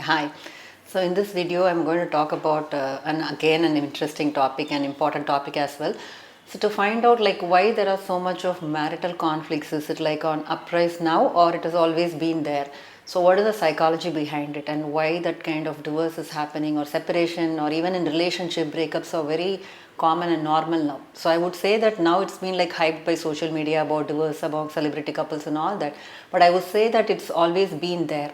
Hi. So in this video, I'm going to talk about an interesting topic, an important topic as well. So to find out like why there are so much of marital conflicts, is it like on uprise now or it has always been there? So what is the psychology behind it and why that kind of divorce is happening or separation or even in relationship breakups are very common and normal now. So I would say that now it's been like hyped by social media about divorce, about celebrity couples and all that. But I would say that it's always been there,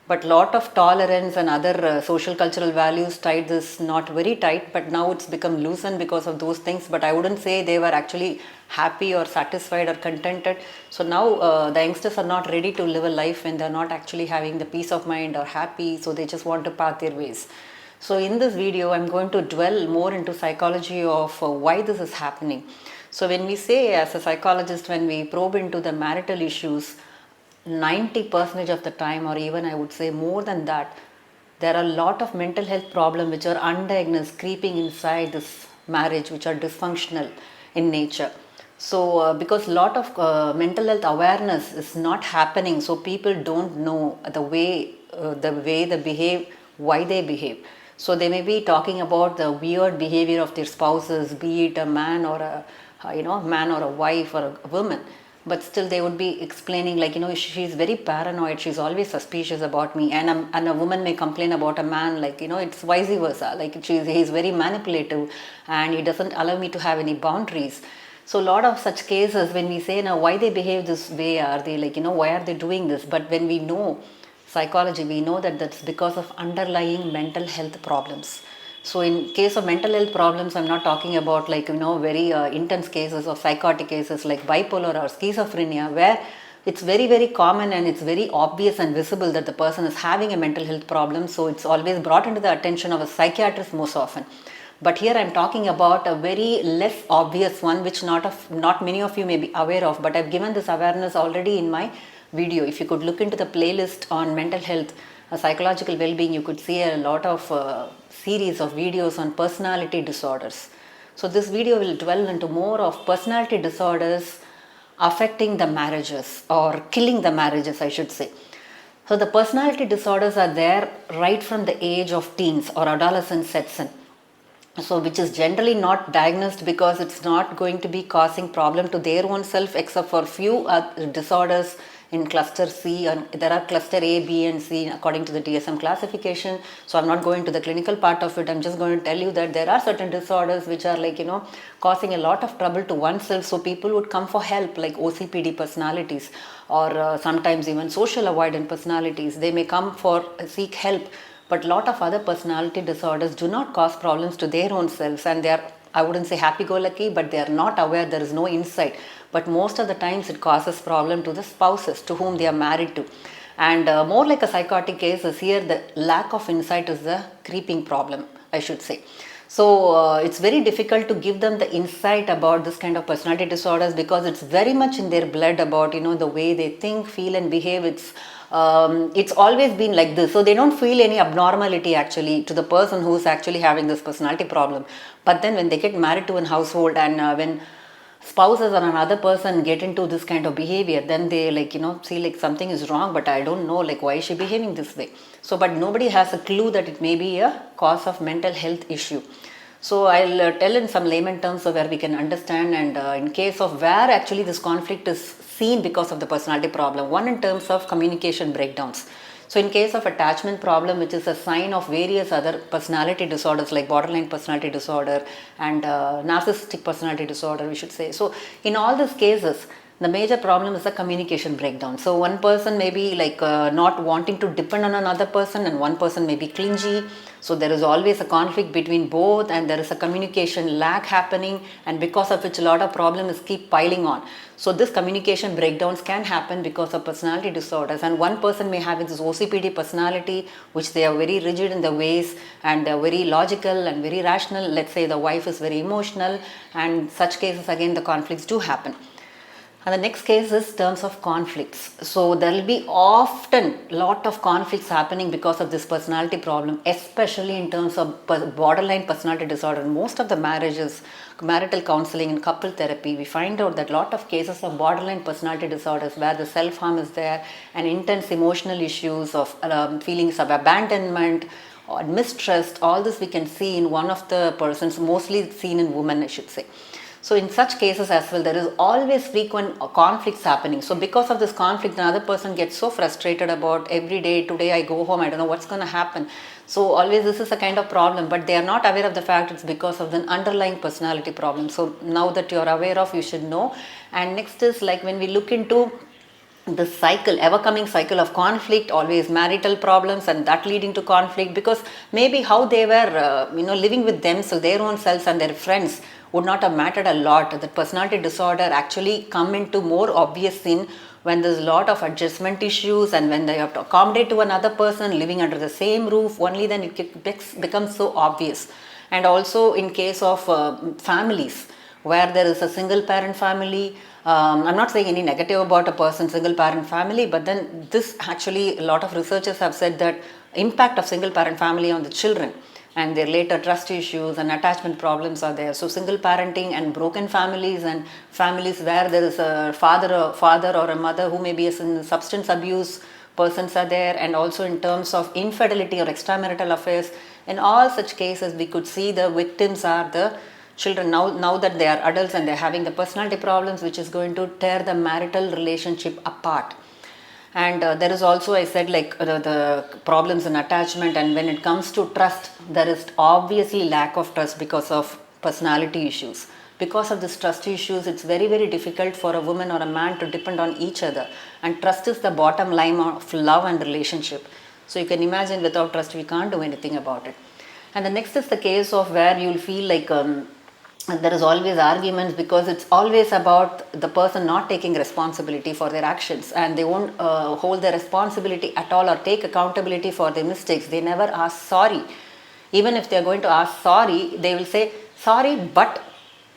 but lot of tolerance and other social cultural values tied this not very tight, but now it's become loosened because of those things. But I wouldn't say they were actually happy or satisfied or contented. So now the youngsters are not ready to live a life when they're not actually having the peace of mind or happy, so they just want to path their ways. So in this video I'm going to dwell more into psychology of why this is happening. So when we say, as a psychologist, when we probe into the marital issues, 90% of the time, or even I would say more than that, there are a lot of mental health problems which are undiagnosed creeping inside this marriage, which are dysfunctional in nature. So because a lot of mental health awareness is not happening, so people don't know the way they behave, why they behave. So they may be talking about the weird behavior of their spouses, be it a man or man or a wife or a woman, but still they would be explaining like, she's very paranoid, she's always suspicious about me. And a woman may complain about a man like, it's vice versa, like he's very manipulative and he doesn't allow me to have any boundaries. So a lot of such cases, when we say now why they behave this way, are they like, why are they doing this? But when we know psychology, we know that that's because of underlying mental health problems. So in case of mental health problems, I'm not talking about like, very intense cases or psychotic cases like bipolar or schizophrenia, where it's very, very common and it's very obvious and visible that the person is having a mental health problem. So it's always brought into the attention of a psychiatrist most often. But here I'm talking about a very less obvious one, which not many of you may be aware of, but I've given this awareness already in my video. If you could look into the playlist on mental health, psychological well-being, you could see a lot of series of videos on personality disorders. So this video will dwell into more of personality disorders affecting the marriages or killing the marriages, I should say. So the personality disorders are there right from the age of teens or adolescence sets in. So which is generally not diagnosed because it's not going to be causing problem to their own self, except for few disorders in cluster C, and there are cluster A, B and C according to the DSM classification. So I'm not going to the clinical part of it. I'm just going to tell you that there are certain disorders which are like, causing a lot of trouble to oneself. So people would come for help, like OCPD personalities or sometimes even social avoidant personalities. They may come for seek help. But a lot of other personality disorders do not cause problems to their own selves, and they are, I wouldn't say happy-go-lucky, but they are not aware, there is no insight. But most of the times it causes problem to the spouses to whom they are married to. And more like a psychotic case is here, the lack of insight is the creeping problem, I should say. So it's very difficult to give them the insight about this kind of personality disorders because it's very much in their blood about, the way they think, feel and behave. It's always been like this, so they don't feel any abnormality actually to the person who's actually having this personality problem. But then when they get married to a household and when spouses or another person get into this kind of behavior, then they like, see like something is wrong, but I don't know like why is she behaving this way. So but nobody has a clue that it may be a cause of mental health issue. So I'll tell in some layman terms so where we can understand, and in case of where actually this conflict is seen because of the personality problem. One, in terms of communication breakdowns. So in case of attachment problem, which is a sign of various other personality disorders like borderline personality disorder and narcissistic personality disorder, we should say. So in all these cases, the major problem is the communication breakdown. So one person may be like not wanting to depend on another person, and one person may be clingy. So there is always a conflict between both, and there is a communication lack happening, and because of which a lot of problems keep piling on. So this communication breakdowns can happen because of personality disorders, and one person may have this OCPD personality, which they are very rigid in their ways and they are very logical and very rational. Let's say the wife is very emotional, and such cases again the conflicts do happen. And the next case is terms of conflicts. So there will be often lot of conflicts happening because of this personality problem, especially in terms of borderline personality disorder. Most of the marriages, marital counseling and couple therapy, we find out that lot of cases of borderline personality disorders where the self-harm is there and intense emotional issues of feelings of abandonment or mistrust, all this we can see in one of the persons, mostly seen in women, I should say. So in such cases as well, there is always frequent conflicts happening. So because of this conflict, another person gets so frustrated about every day, today I go home, I don't know what's going to happen. So always this is a kind of problem, but they are not aware of the fact it's because of the underlying personality problem. So now that you're aware of, you should know. And next is like when we look into the cycle, ever coming cycle of conflict, always marital problems and that leading to conflict, because maybe how they were living with themselves, their own selves and their friends would not have mattered a lot. That personality disorder actually come into more obvious scene when there's a lot of adjustment issues and when they have to accommodate to another person living under the same roof, only then it becomes so obvious. And also in case of families where there is a single parent family, I'm not saying any negative about a person, single parent family, but then this actually a lot of researchers have said that impact of single parent family on the children and their later trust issues and attachment problems are there. So single parenting and broken families and families where there is a father or a mother who may be in substance abuse persons are there, and also in terms of infidelity or extramarital affairs. In all such cases, we could see the victims are the children. Now that they are adults and they're having the personality problems, which is going to tear the marital relationship apart. And there is also, I said, like the problems in attachment, and when it comes to trust, there is obviously lack of trust because of personality issues. Because of this trust issues, it's very, very difficult for a woman or a man to depend on each other. And trust is the bottom line of love and relationship. So you can imagine without trust, we can't do anything about it. And the next is the case of where you'll feel like there is always arguments because it's always about the person not taking responsibility for their actions, and they won't hold their responsibility at all or take accountability for their mistakes. They never ask sorry. Even if they're going to ask sorry, they will say sorry, but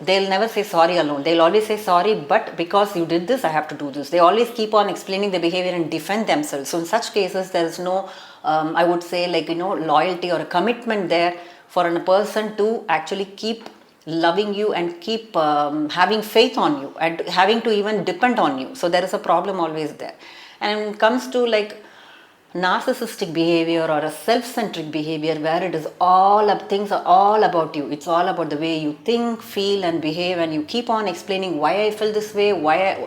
they'll never say sorry alone. They'll always say sorry, but because you did this, I have to do this. They always keep on explaining their behavior and defend themselves. So in such cases, there is no, I would say, loyalty or a commitment there for a person to actually keep loving you and keep having faith on you and having to even depend on you. So there is a problem always there. And when it comes to narcissistic behavior or a self-centric behavior where it is things are all about you. It's all about the way you think, feel and behave, and you keep on explaining why I feel this way,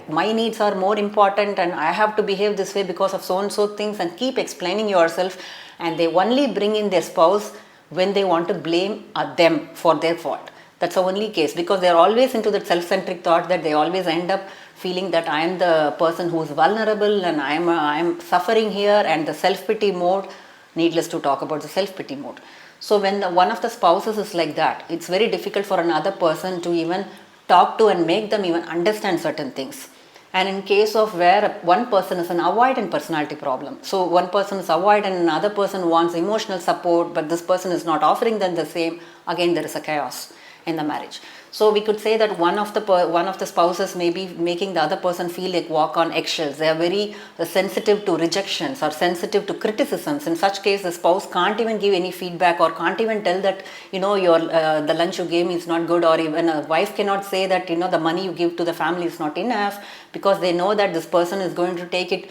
my needs are more important and I have to behave this way because of so and so things, and keep explaining yourself. And they only bring in their spouse when they want to blame them for their fault. That's the only case, because they're always into that self-centric thought that they always end up feeling that I am the person who is vulnerable and I am suffering here, and the self-pity mode, needless to talk about the self-pity mode. So when one of the spouses is like that, it's very difficult for another person to even talk to and make them even understand certain things. And in case of where one person is an avoidant personality problem, so one person is avoidant and another person wants emotional support, but this person is not offering them the same, again there is a chaos in the marriage. So we could say that one of the spouses may be making the other person feel like walk on eggshells. They are very sensitive to rejections or sensitive to criticisms. In such case, the spouse can't even give any feedback or can't even tell that your the lunch you gave me is not good, or even a wife cannot say that the money you give to the family is not enough, because they know that this person is going to take it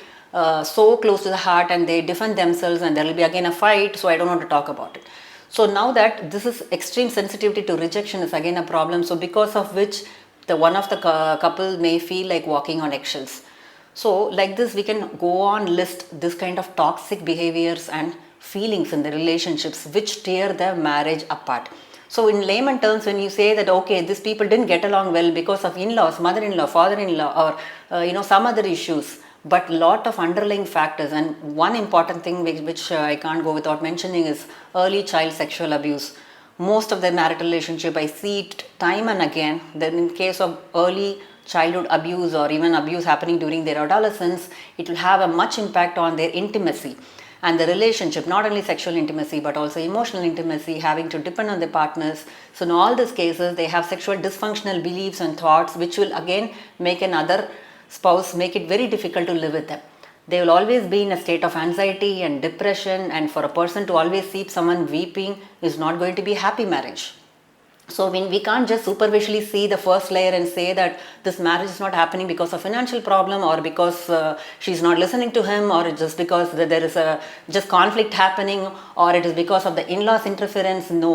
so close to the heart and they defend themselves and there will be again a fight. So I don't want to talk about it. So now that this is extreme sensitivity to rejection is again a problem. So because of which the one of the couple may feel like walking on eggshells. So like this, we can go on list this kind of toxic behaviors and feelings in the relationships which tear the marriage apart. So in layman terms, when you say that, okay, these people didn't get along well because of in-laws, mother-in-law, father-in-law, or some other issues, but lot of underlying factors. And one important thing which I can't go without mentioning is early child sexual abuse. Most of the marital relationship, I see it time and again, that in case of early childhood abuse or even abuse happening during their adolescence, it will have a much impact on their intimacy and the relationship, not only sexual intimacy but also emotional intimacy, having to depend on their partners. So in all these cases, they have sexual dysfunctional beliefs and thoughts which will again make another spouse make it very difficult to live with them. They will always be in a state of anxiety and depression, and for a person to always see someone weeping is not going to be a happy marriage. So we can't just superficially see the first layer and say that this marriage is not happening because of financial problem, or because she's not listening to him, or just because there is a just conflict happening, or it is because of the in-laws interference. No,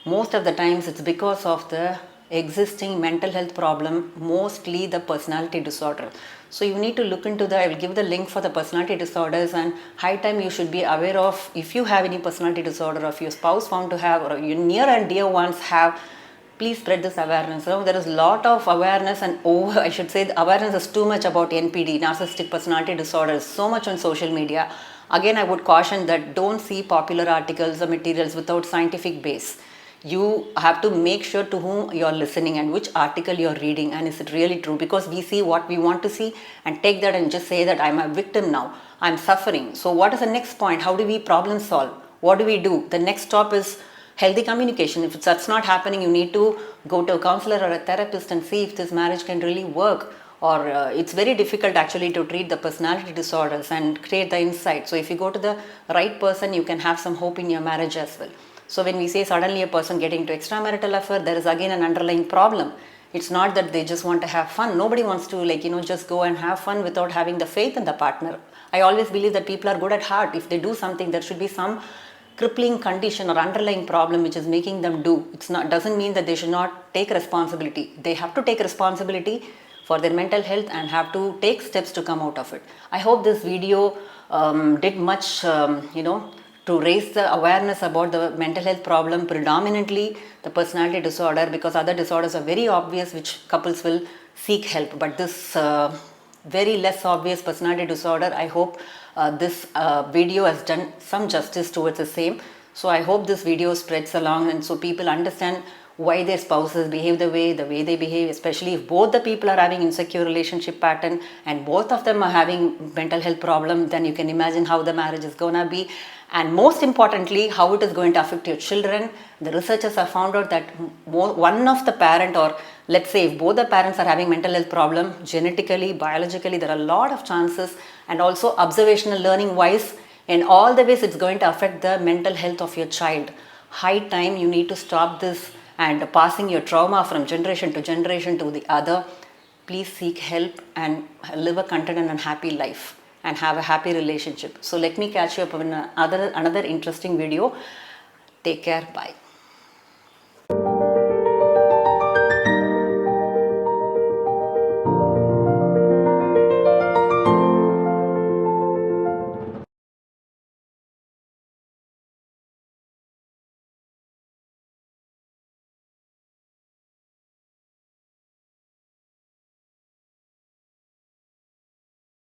most of the times it's because of the existing mental health problem, mostly the personality disorder. So you need to look into I will give the link for the personality disorders, and high time you should be aware of if you have any personality disorder, or if your spouse found to have, or your near and dear ones have, please spread this awareness. So there is a lot of awareness, and I should say the awareness is too much about NPD, narcissistic personality disorders, so much on social media. Again, I would caution that don't see popular articles or materials without scientific base. You have to make sure to whom you are listening and which article you are reading, and is it really true, because we see what we want to see and take that and just say that I'm a victim now, I'm suffering. So what is the next point? How do we problem solve? What do we do? The next stop is healthy communication. If that's not happening, you need to go to a counselor or a therapist and see if this marriage can really work. Or it's very difficult actually to treat the personality disorders and create the insight. So if you go to the right person, you can have some hope in your marriage as well. So when we say suddenly a person getting into extramarital affair, there is again an underlying problem. It's not that they just want to have fun. Nobody wants to just go and have fun without having the faith in the partner. I always believe that people are good at heart. If they do something, there should be some crippling condition or underlying problem which is making them do. Doesn't mean that they should not take responsibility. They have to take responsibility for their mental health and have to take steps to come out of it. I hope this video did much, to raise the awareness about the mental health problem, predominantly the personality disorder, because other disorders are very obvious which couples will seek help. But this very less obvious personality disorder, I hope this video has done some justice towards the same. So I hope this video spreads along, and so people understand why their spouses behave the way they behave, especially if both the people are having insecure relationship pattern and both of them are having mental health problem. Then you can imagine how the marriage is gonna be, and most importantly how it is going to affect your children. The researchers have found out that one of the parent, or let's say if both the parents are having mental health problem, genetically, biologically, there are a lot of chances, and also observational learning wise, in all the ways it's going to affect the mental health of your child. High time you need to stop this and passing your trauma from generation to generation to the other. Please seek help and live a contented and happy life and have a happy relationship. So let me catch you up in another interesting video. Take care. Bye.